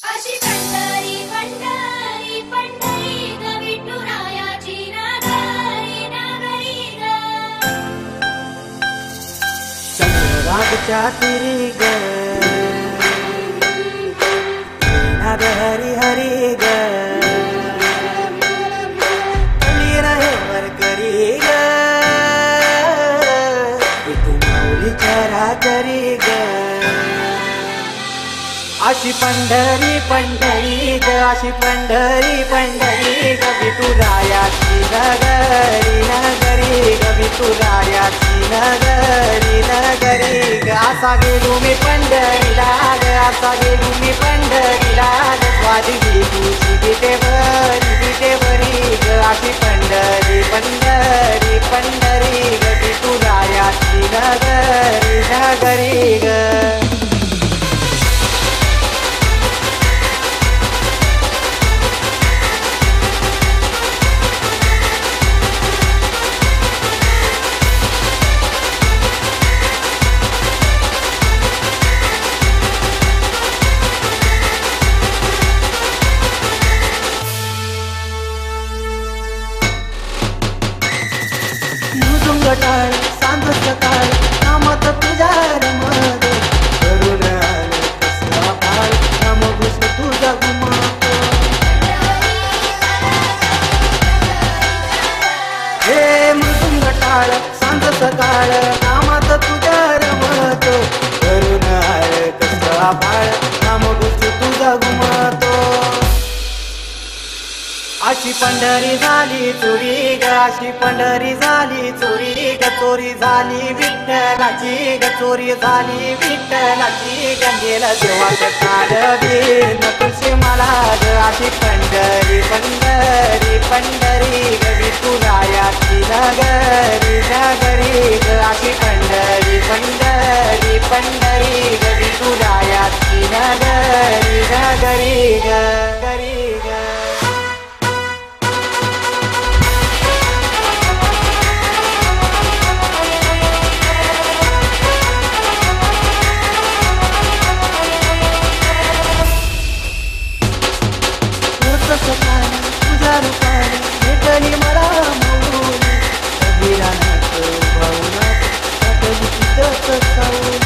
अशी पंढरी पंढरी पंढरी ग विठुरायाची नगरी नगरी ग चंद्रभागच्या तिरी ग नाद हरी हरी ग रहे वरकरी ग विठू माऊली चराचरी ग अशी पंढरी पंढरी ग अशी पंढरी पंढरी ग विठुरायाची नगरी नगरी ग विठुरायाची नगरी नगरी ग असा गेलो मी पंढरीला ग असा गेलो मी पंढरीला ग स्वादिली तुझी बिटेवरी ग अशी पंढरी पंढरी पंढरी ग विठुरायाची नगरी नगरी ग टाळ सांग सकाळ नामात तुझ्या रमत करून कसला फाळ नाम घुस तुझा गुमात हे मृदुंग टाळ सांग सकाळ नामात तुझ्या रमत करून कसला फाळ नाम घुस तुझा गुमातो अशी पंढरी झाली चोरी ग अशी पंढरी झाली चोरी ग चोरी झाली विठ्ठलाची ग चोरी झाली विठ्ठलाची ग गेला देवाचं काढवी नकुशी मला ग अशी पंढरी पंढरी पंढरी ग विठुरायाची नगरी नगरी ग अशी पंढरी पंढरी पंढरी ग विठुरायाची नगरी नगरी ग गरी ग तुझ्या रूपाने भेटली मला माऊली कबीरानाथ भाऊनाथ टाकली तिथंच सावली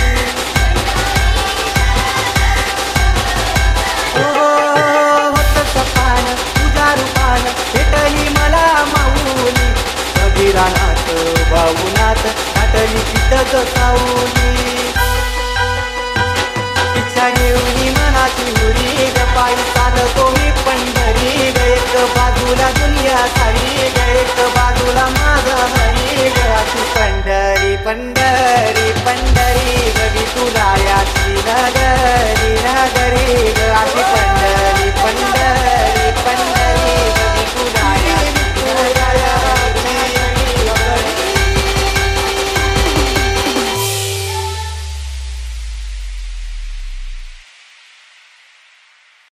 होत सपान तुझ्या रूपाने भेटली मला माऊली कबीरानाथ भाऊनाथ टाकली तिथंच सावली इच्छा घेऊन मनाची हुरी ग पायी चालतो मी पंढरी ग एक बाजूला दुनिया सारी ग एक बाजूला माझा हरी ग अशी पंढरी पंढरी